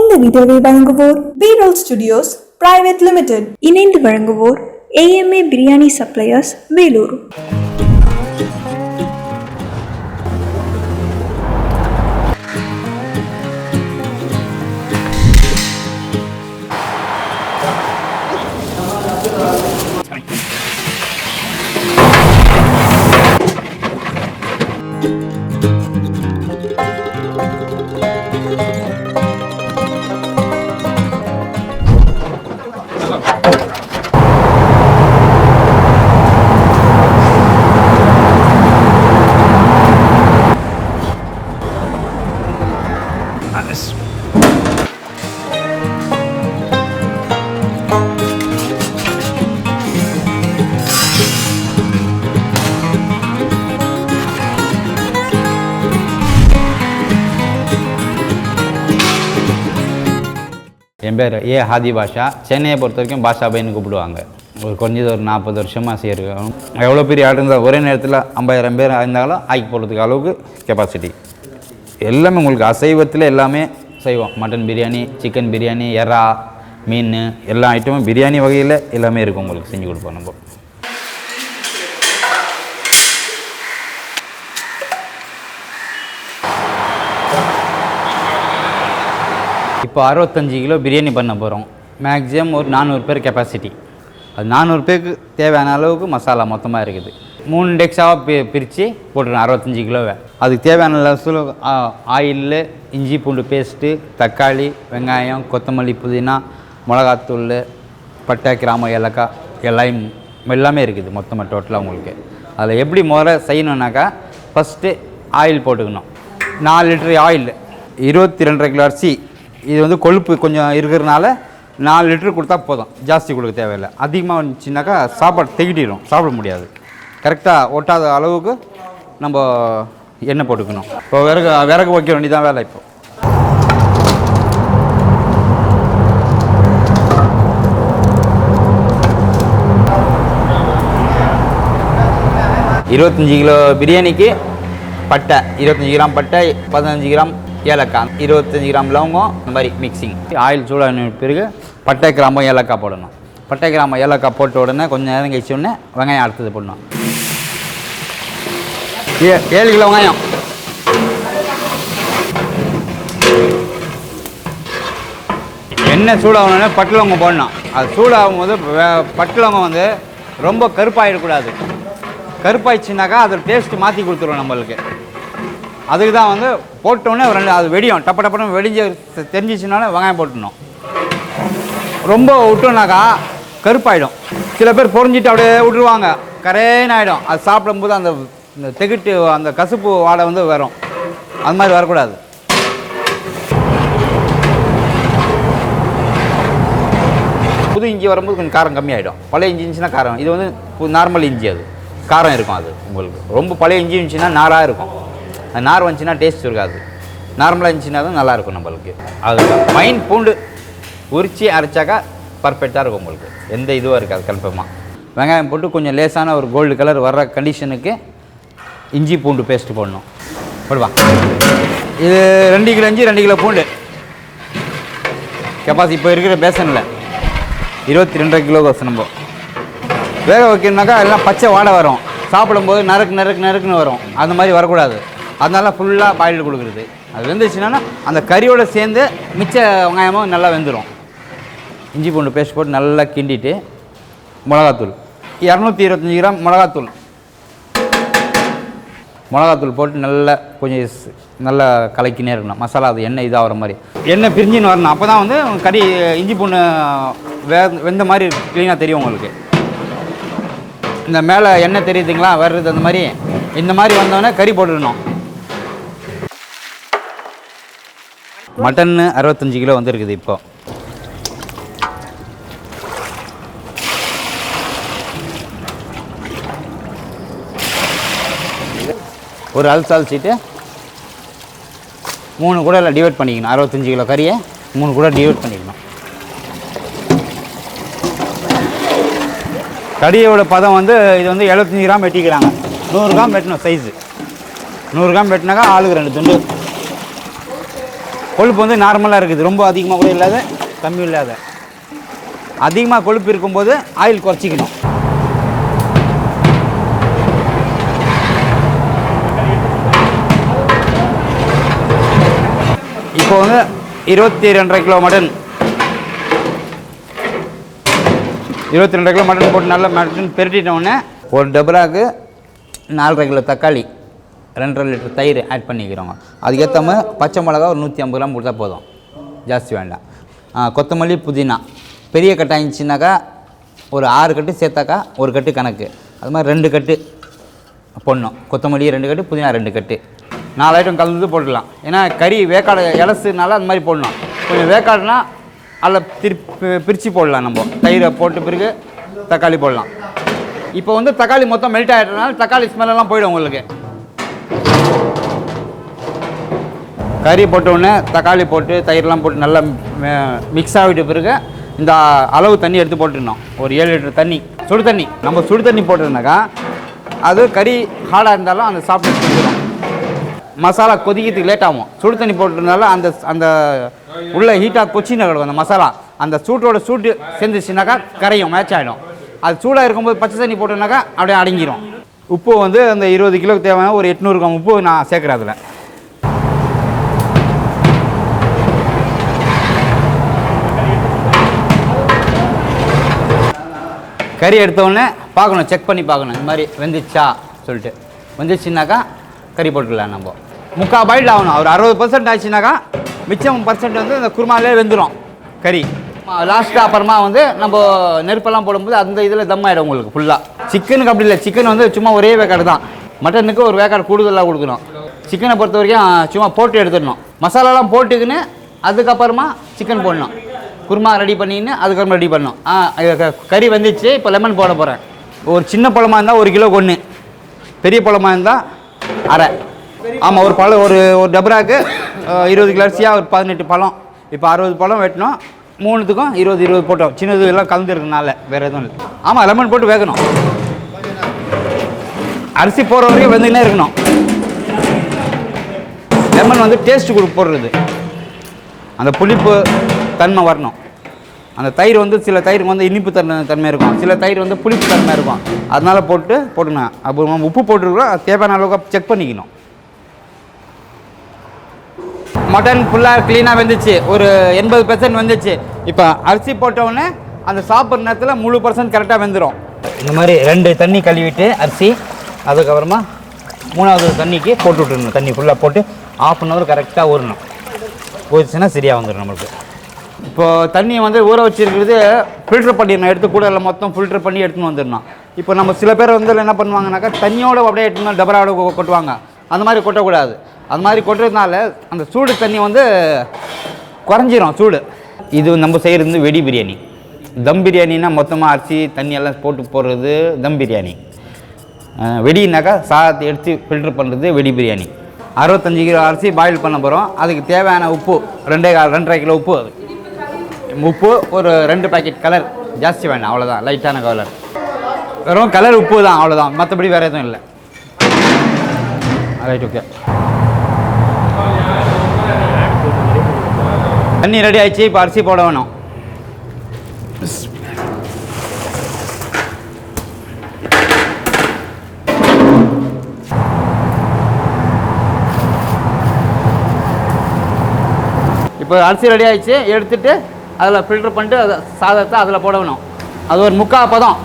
இந்த வீடியோவை வழங்குவோர் B-Roll Studios Private Limited. இணைந்து வழங்குவோர் AMA பிரியாணி சப்ளையர்ஸ் வேலூர். என் பேர் ஹாதி பாஷா. சென்னையை பொறுத்த வரைக்கும் பாஷா பையன்னு கூப்பிடுவாங்க. குறைஞ்சது ஒரு 40 வருஷமாக செய்யிருக்கோம். எவ்வளோ பெரிய ஆர்டர் இருந்தால் ஒரே நேரத்தில் 50,000 பேர் இருந்தாலும் ஆக்கி போடுறதுக்கு அளவுக்கு கெப்பாசிட்டி. எல்லாமே உங்களுக்கு அசைவத்தில் எல்லாமே செய்வோம். மட்டன் பிரியாணி, சிக்கன் பிரியாணி, எறா, மீன் எல்லா ஐட்டமும் பிரியாணி வகையில் எல்லாமே இருக்கும். உங்களுக்கு செஞ்சு கொடுப்போம் நம்ம. இப்போ 65 கிலோ பிரியாணி பண்ண போகிறோம். மேக்ஸிமம் ஒரு 400 பேர் கெப்பாசிட்டி. அது 400 பேருக்கு தேவையான அளவுக்கு மசாலா மொத்தமாக இருக்குது. 3 டெக்ஸாவாக பிரித்து போட்டுருக்கோம் 65 கிலோவை. அதுக்கு தேவையான லெவல் ஆயில், இஞ்சி பூண்டு பேஸ்ட்டு, தக்காளி, வெங்காயம், கொத்தமல்லி, புதினா, மிளகாத்தூள், பட்டை, கிராம்பு, ஏலக்காய் எல்லாமே இருக்குது மொத்தமாக டோட்டலாக உங்களுக்கு. அதில் எப்படி முறை செய்யணுன்னாக்கா ஃபஸ்ட்டு ஆயில் போட்டுக்கணும். 4 லிட்டரு ஆயில், 22.5 கிலோ அரிசி. இது வந்து கொழுப்பு கொஞ்சம் இருக்கிறதுனால 4 லிட்டரு கொடுத்தா போதும், ஜாஸ்தி கொடுக்க தேவையில்லை. அதிகமாக வந்துச்சுனாக்கா சாப்பாடு திகிட்டிடும், சாப்பிட முடியாது. கரெக்டாக ஒட்டாத அளவுக்கு நம்ம எண்ணெய் போட்டுக்கணும். இப்போ விறகு வைக்க வேண்டியதான் வேலை. இப்போ 25 கிலோ பிரியாணிக்கு பட்டை 25 கிராம் பட்டை, 15 கிராம் ஏலக்காய், 25 கிராம் லவங்கம், இந்த மாதிரி மிக்சிங். ஆயில் சூடான பிறகு பட்டை, கிராம்பு, ஏலக்காய் போடணும். பட்டை, கிராம்பு, ஏலக்காய் போட்ட உடனே கொஞ்சம் நேரம் கழிச்ச உடனே வெங்காயம் அடுத்தது போடணும். 7 கிலோ வெங்காயம். எண்ணெய் சூடாகணுன்னே பட்டு லவங்கம் போடணும். அது சூடாகும் போது பட்டு லவங்கம் வந்து ரொம்ப கருப்பாகிடக்கூடாது. கருப்பாயிடுச்சுனாக்கா அது டேஸ்ட்டு மாற்றி கொடுத்துருவோம் நம்மளுக்கு. அதுக்கு தான் வந்து போட்டோன்னே அது வெடியும், டப்பன்னு வெடிஞ்சு தெரிஞ்சிச்சுனால வெங்காயம் போட்டுடணும். ரொம்ப விட்டோம்னாக்கா கருப்பாயிடும். சில பேர் பொறிஞ்சிட்டு அப்படியே விட்டுருவாங்க, கரேன்னு ஆகிடும். அது சாப்பிடும்போது அந்த தெகிட்டு அந்த கசுப்பு வாடை வந்து வரும். அது மாதிரி வரக்கூடாது. புது இஞ்சி வரும்போது கொஞ்சம் காரம் கம்மியாகிடும். பழைய இஞ்சி இருந்துச்சுன்னா காரம். இது வந்து நார்மல் இஞ்சி, அது காரம் இருக்கும். அது உங்களுக்கு ரொம்ப பழைய இஞ்சி இருந்துச்சுன்னா நாராக இருக்கும். அது நார் வந்துச்சுன்னா டேஸ்ட் இருக்காது. நார்மலாக இருந்துச்சுன்னா தான் நல்லாயிருக்கும் நம்மளுக்கு. அது மைன் பூண்டு உரிச்சி அரைச்சாக்கா பர்ஃபெக்டாக இருக்கும் உங்களுக்கு. எந்த இதுவாக இருக்காது கன்ஃபார்மாக. வெங்காயம் போட்டு கொஞ்சம் லேசான ஒரு கோல்டு கலர் வர்ற கண்டிஷனுக்கு இஞ்சி பூண்டு பேஸ்ட்டு போடணும். போடுவா. இது 2 கிலோ இஞ்சி, 2 கிலோ பூண்டு கெப்பாசிட்டி. இப்போ இருக்கிற பேசனில் 22.5 கிலோ கோசம் நம்ம வேக வைக்கணுனாக்கா எல்லாம் பச்சை வாடை வரும். சாப்பிடும்போது நறுக்குன்னு வரும். அந்த மாதிரி வரக்கூடாது. அதனால ஃபுல்லாக பாயில் கொடுக்குறது. அது வெந்துச்சுன்னா அந்த கறியோடு சேர்ந்து மிச்ச வெங்காயமும் நல்லா வெந்துடும். இஞ்சி பூண்டு பேஸ்ட் போட்டு நல்லா கிண்டிட்டு மிளகாத்தூள் 225 கிராம் மிளகாத்தூள் போட்டு நல்லா கொஞ்சம் நல்லா கலக்கினே இருக்கணும். மசாலா அது எண்ணெய் இதாகிற மாதிரி எண்ணெய் பிரிஞ்சுன்னு வரணும். அப்போ தான் வந்து கறி இஞ்சி பூண்டு வெந்த மாதிரி க்ளீனாக தெரியும் உங்களுக்கு. இந்த மேலே எண்ணெய் தெரியுதுங்களா வர்றது, அந்த மாதிரி இந்த மாதிரி வந்தோடனே கறி போட்டுடணும். மட்டன் 65 கிலோ வந்துருக்குது. இப்போ ஒரு அலசிட்டு 3 கூட டிவைட் பண்ணிக்கணும். 65 கிலோ கறியை 3 கூட டிவைட் பண்ணிக்கணும். கறியோட பதம் வந்து இது வந்து 75 கிராம் வெட்டிக்கிறாங்க. 100 கிராம் வெட்டணும் சைஸு. 100 கிராம் வெட்டினாக்கா ஆளுக்கு 2 துண்டு. கொழுப்பு வந்து நார்மலாக இருக்குது, ரொம்ப அதிகமாக கூட இல்லாத கம்மி இல்லாத. அதிகமாக கொழுப்பு இருக்கும்போது ஆயில் குறைச்சிக்கணும். இப்போ வந்து 22.5 கிலோ மட்டன், 22 கிலோ மட்டன் போட்டு நல்லா மட்டன் பெருட்டிட்டோடனே ஒரு டபராக்கு 4.5 கிலோ தக்காளி, 2.5 லிட்டர் தயிர் ஆட் பண்ணிக்கிறோங்க. அதுக்கேற்ற மாதிரி பச்சை மிளகா ஒரு 150 கிராம் கொடுத்தா போதும், ஜாஸ்தி வேண்டாம். கொத்தமல்லி புதினா பெரிய கட்டாக இருந்துச்சுனாக்கா ஒரு 6 கட்டு சேர்த்தாக்கா ஒரு கட்டு கணக்கு. அது மாதிரி 2 கட்டு போடணும். கொத்தமல்லி 2 கட்டு, புதினா 2 கட்டு, 4 ஐட்டம் கலந்து போட்டுடலாம். ஏன்னா கறி வேக்காடு இலசுனால அந்த மாதிரி போடணும். கொஞ்சம் வேக்காடுனா அதில் பிரித்து போடலாம். நம்ம தயிரை போட்டு பிறகு தக்காளி போடலாம். இப்போ வந்து தக்காளி மொத்தம் மெல்ட் ஆகிட்டனால தக்காளி ஸ்மெல்லாம் போயிடும் உங்களுக்கு. கறி போட்டோடனே தக்காளி போட்டு தயிரெலாம் போட்டு நல்லா மிக்ஸ் ஆகிட்ட பிறகு இந்த அளவு தண்ணி எடுத்து போட்டுடணும். ஒரு 7 லிட்டர் தண்ணி, சுடு தண்ணி. நம்ம சுடு தண்ணி போட்டுருந்தாக்கா அது கறி ஹார்டாக இருந்தாலும் அந்த சாப்பிட்டு செஞ்சிடும். மசாலா கொதிக்கிறதுக்கு லேட் ஆகும். சுடு தண்ணி போட்டுருந்தாலும் அந்த அந்த உள்ள ஹீட்டாக கொச்சின்னு கிடக்கும் அந்த மசாலா. அந்த சூட்டோட சூட்டு செஞ்சிச்சுனாக்கா கரையும், மேட்ச் ஆகிடும். அது சூடாக இருக்கும்போது பச்சை தண்ணி போட்டோம்னாக்கா அப்படியே அடங்கிடும். உப்பு வந்து அந்த 20 கிலோக்கு தேவையான ஒரு 800 கிராம் உப்பு நான் சேர்க்குறேன். அதில் கறி எடுத்தோடனே பார்க்கணும், செக் பண்ணி பார்க்கணும் இந்த மாதிரி வெந்துச்சா சொல்லிட்டு. வெந்துச்சுனாக்கா கறி போட்டுக்கலாம். நம்ம 3/4 பாயில் ஆகணும். ஒரு 60% ஆச்சுனாக்கா மிச்சம் பர்சன்ட் வந்து இந்த குருமாலே வெந்துடும் கறி. லாஸ்ட்டாக அப்புறமா வந்து நம்ம நெருப்பெல்லாம் போடும்போது அந்த இதில் தம் ஆகிடும் உங்களுக்கு ஃபுல்லாக. சிக்கனுக்கு அப்படி இல்லை. சிக்கன் வந்து சும்மா ஒரே வேக்காடு தான். மட்டனுக்கு ஒரு வேக்காடு கூடுதலாக கொடுக்கணும். சிக்கனை பொறுத்த வரைக்கும் சும்மா போட்டு எடுத்துடணும். மசாலாலாம் போட்டுக்கின்னு அதுக்கப்புறமா சிக்கன் போடணும். குருமா ரெடி பண்ணின்னு அதுக்கப்புறம் ரெடி பண்ணணும். கறி வந்துச்சு. இப்போ லெமன் போட போகிறேன். ஒரு சின்ன பழமாக இருந்தால் 1 கிலோக்கு 1, பெரிய பழமாக இருந்தால் அரை. ஆமாம், ஒரு பழம் ஒரு டபராக்கு 20 கிலோ அரிசியாக ஒரு 18 பழம். இப்போ 60 பழம் வெட்டணும். 3த்துக்கும் 20 போட்டோம். சின்னது எல்லாம் கலந்து இருக்கனால வேறு எதுவும் இல்லை. ஆமாம், லெமன் போட்டு வேகணும். அரிசி போகிற வரைக்கும் வெந்துக்கினே இருக்கணும். லெமன் வந்து டேஸ்ட்டு போடுறது, அந்த புளிப்பு தன்மை வரணும். அந்த தயிர் வந்து சில தயிருக்கு வந்து இனிப்பு தன்மை இருக்கும், சில தயிர் வந்து புளிப்பு தன்மை இருக்கும். அதனால் போட்டுக்கணும். அப்புறமா உப்பு போட்டுருக்கோம். தேவையான அளவுக்கு செக் பண்ணிக்கணும். மட்டன் ஃபுல்லாக க்ளீனாக வெந்துச்சு. ஒரு 80% வந்துச்சு. இப்போ அரிசி போட்டவுடனே அந்த சாப்பிட்ற நேரத்தில் முழு % கரெக்டாக வெந்துடும். இந்த மாதிரி 2 தண்ணி கழுவிட்டு அரிசி, அதுக்கப்புறமா 3வது தண்ணிக்கு போட்டு விட்டுருணும். தண்ணி ஃபுல்லாக போட்டு 1/2 hour கரெக்டாக ஊறணும். ஊறிச்சுன்னா சரியாக வந்துடும் நம்மளுக்கு. இப்போது தண்ணியை வந்து ஊற வச்சுருக்கிறது ஃபில்ட்ரு பண்ணிடணும். எடுத்து கூட இல்லை மொத்தம் ஃபில்ட்ரு பண்ணி எடுத்துன்னு வந்துடணும். இப்போ நம்ம சில பேர் வந்து என்ன பண்ணுவாங்கனாக்கா தண்ணியோடு அப்படியே எடுத்துன்னு டபராவோட கொட்டுவாங்க. அந்த மாதிரி கொட்டக்கூடாது. அந்த மாதிரி கொட்டுறதுனால அந்த சூடு தண்ணி வந்து குறைஞ்சிரும் சூடு. இது நம்ம செய்கிறது வெடி பிரியாணி. தம் பிரியாணின்னா மொத்தமாக அரிசி தண்ணி எல்லாம் போட்டு போடுறது தம் பிரியாணி. வெடினாக்கா சாதத்தை எடுத்து ஃபில்ட்ரு பண்ணுறது வெடி பிரியாணி. 65 கிலோ அரிசி பாயில் பண்ண போகிறோம். அதுக்கு தேவையான உப்பு 2.5 கிலோ உப்பு. உப்பு ஒரு 2 பாக்கெட் கலர், ஜாஸ்தி வேண்டாம், அவ்வளோதான். லைட்டான கலர், வெறும் கலர் உப்பு தான், அவ்வளோதான். மற்றபடி வேறு எதுவும் இல்லை. Right, okay. தண்ணி ரெடி ஆகிடுச்சு. இப்போ அரிசி போட வேணும். இப்போ அரிசி ரெடி ஆகிடுச்சு. எடுத்துகிட்டு அதில் ஃபில்ட்ரு பண்ணிட்டு அதை சாதத்தை அதில் போட வேணும். அது ஒரு 3/4 பதம்.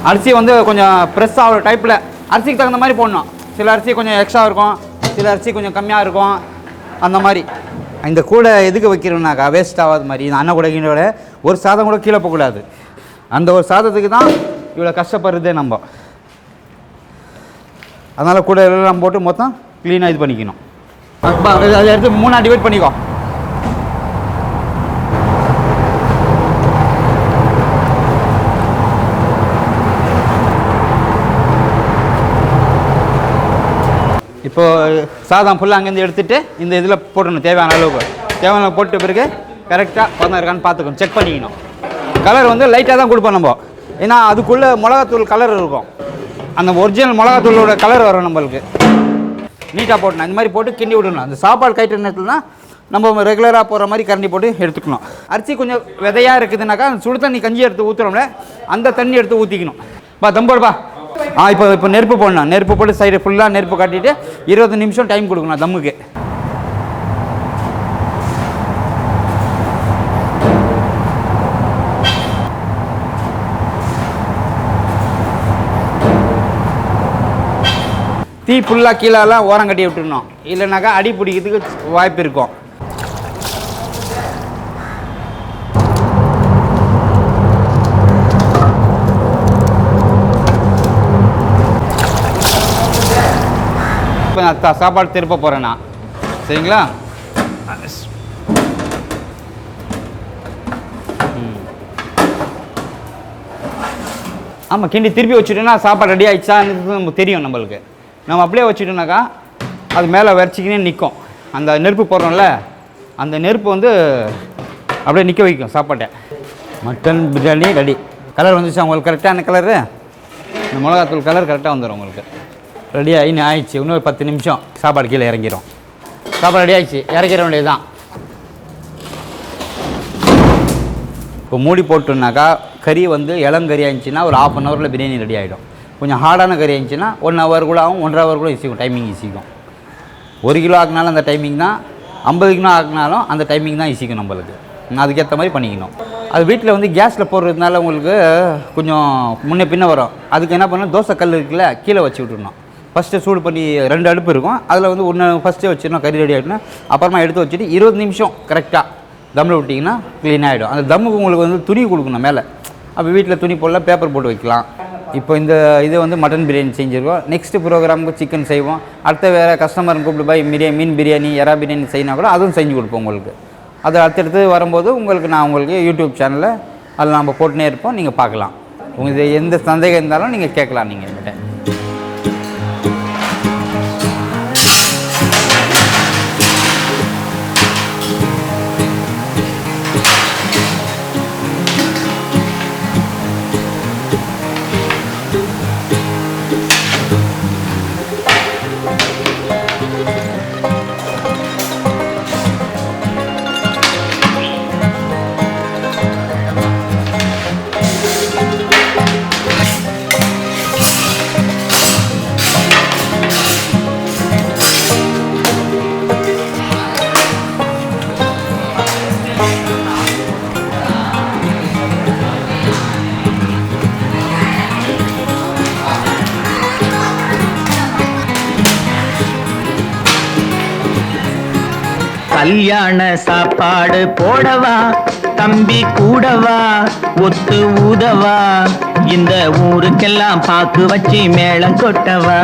அரிசி வந்து கொஞ்சம் ப்ரெஸ் ஆகிற டைப்பில் அரிசிக்கு தகுந்த மாதிரி போடணும். சில அரிசி கொஞ்சம் எக்ஸ்ட்ரா இருக்கும், சில அரிசி கொஞ்சம் கம்மியாக இருக்கும். அந்த மாதிரி இந்த கூடை எதுக்கு வைக்கிறோம்னாக்கா வேஸ்ட் ஆகாத மாதிரி. இந்த அன்ன கூடையோட ஒரு சாதம் கூட கீழே போகக்கூடாது. அந்த ஒரு சாதத்துக்கு தான் இவ்வளோ கஷ்டப்படுறதே நம்ம. அதனால் கூடை எல்லாம் போட்டு மொத்தம் க்ளீனாக இது பண்ணிக்கணும். அதை எடுத்து 3 டிவைட் பண்ணிக்கோ. இப்போது சாதம் ஃபுல்லாக அங்கேருந்து எடுத்துகிட்டு இந்த இதில் போடணும். தேவையான அளவுக்கு போட்ட பிறகு கரெக்டாக பதம் இருக்கான்னு பார்த்துக்கணும், செக் பண்ணிக்கணும். கலர் வந்து லைட்டாக தான் கொடுப்போம் நம்ம. ஏன்னா அதுக்குள்ளே மிளகாத்தூள் கலர் இருக்கும். அந்த ஒரிஜினல் மிளகாத்தூளோட கலர் வரும் நம்மளுக்கு. நீட்டாக போட்டணும். இந்த மாதிரி போட்டு கிண்டி விடணும். அந்த சாப்பாடு கைட்டு நேரத்தில் தான் நம்ம ரெகுலராக போகிற மாதிரி கரண்டி போட்டு எடுத்துக்கணும். அரிசி கொஞ்சம் விதையாக இருக்குதுனாக்கா அந்த சுடு தண்ணி கஞ்சி எடுத்து ஊற்றுறோம்ல அந்த தண்ணி எடுத்து ஊற்றிக்கணும். தம் போடுப்பா. இப்போ நெருப்பு போடணும். நெருப்பு போட்டு சைடு ஃபுல்லாக நெருப்பு காட்டிட்டு 20 நிமிஷம் டைம் கொடுக்கணும் தம்முக்கு. தீ ஃபுல்லாக கீழெல்லாம் ஓரம் கட்டி விட்டுருணும், இல்லைனாக்கா அடி பிடிக்கிறதுக்கு வாய்ப்பு இருக்கும். இப்போ நான் சாப்பாடு திருப்ப போகிறேண்ணா, சரிங்களா? ஆமாம், கிண்டி திருப்பி வச்சுட்டோன்னா சாப்பாடு ரெடி ஆகிடுச்சான்னு நமக்கு தெரியும். நம்மளுக்கு நம்ம அப்படியே வச்சுட்டோம்னாக்கா அது மேலே வரைச்சிக்கினே நிற்கும். அந்த நெருப்பு போடுறோம்ல அந்த நெருப்பு வந்து அப்படியே நிற்க வைக்கும் சாப்பாட்டை. Mutton biryani ready. கலர் வந்துச்சு உங்களுக்கு கரெக்டான கலரு. இந்த மிளகாத்தூள் கலர் கரெக்டாக வந்துடும் உங்களுக்கு. ரெடி ஆகிடுச்சு. இன்னொரு 10 நிமிஷம் சாப்பாடு கீழே இறங்கிடும். சாப்பாடு ரெடி ஆகிடுச்சு, இறக்கிற வேண்டியது தான். இப்போ மூடி போட்டோம்னாக்கா கறி வந்து இளங்கறி ஆயிடுச்சுன்னா ஒரு 1/2 அன் ஹவரில் பிரியாணி ரெடி ஆகிடும். கொஞ்சம் ஹார்டான கறி ஆயிடுச்சுன்னா 1 ஹவர் கூட ஆகும், 1.5 ஹவர் கூட ஈஸிக்கும். டைமிங் ஈஸிக்கும். 1 கிலோ ஆக்கினாலும் அந்த டைமிங் தான், 50 கிலோ ஆக்கினாலும் அந்த டைமிங் தான் ஈஸிக்கும் நம்மளுக்கு. அதுக்கேற்ற மாதிரி பண்ணிக்கணும். அது வீட்டில் வந்து கேஸில் போடுறதுனால உங்களுக்கு கொஞ்சம் முன்னே பின்ன வரும். அதுக்கு என்ன பண்ணணும், தோசை கல் இருக்குல்ல கீழே வச்சு விட்டுருணும். ஃபஸ்ட்டு சூடு பண்ணி 2 அடுப்பு இருக்கும், அதில் வந்து ஒன்று ஃபஸ்ட்டே வச்சிடணும், கறி ரெடி ஆகிடணும். அப்புறமா எடுத்து வச்சுட்டு 20 நிமிஷம் கரெக்டாக தம்மில் விட்டிங்கன்னா க்ளீன் ஆகிடும். அந்த தம்முக்கு உங்களுக்கு வந்து துணி கொடுக்கணும் மேலே. அப்போ வீட்டில் துணி போடலாம், பேப்பர் போட்டு வைக்கலாம். இப்போ இந்த இது வந்து மட்டன் பிரியாணி செஞ்சுருக்கோம். நெக்ஸ்ட்டு ப்ரோக்ராமுக்கு சிக்கன் செய்வோம். அடுத்த வேறு கஸ்டமர் கூப்பிட்டு போய் மீன் பிரியாணி, எறா பிரியாணி செய்யினா கூட அதுவும் செஞ்சு கொடுப்போம் உங்களுக்கு. அது அடுத்தடுத்து வரும்போது நான் உங்களுக்கு யூடியூப் சேனலில் அதில் நம்ம போட்டுனே இருப்போம், நீங்கள் பார்க்கலாம். உங்களுக்கு எந்த சந்தேகம் இருந்தாலும் நீங்கள் கேட்கலாம். நீங்கள் என்கிட்ட கல்யாண சாப்பாடு போடவா, தம்பி கூடவா, ஒத்து ஊதவா, இந்த ஊருக்கெல்லாம் பாக்கு வச்சு மேளம் கொட்டவா.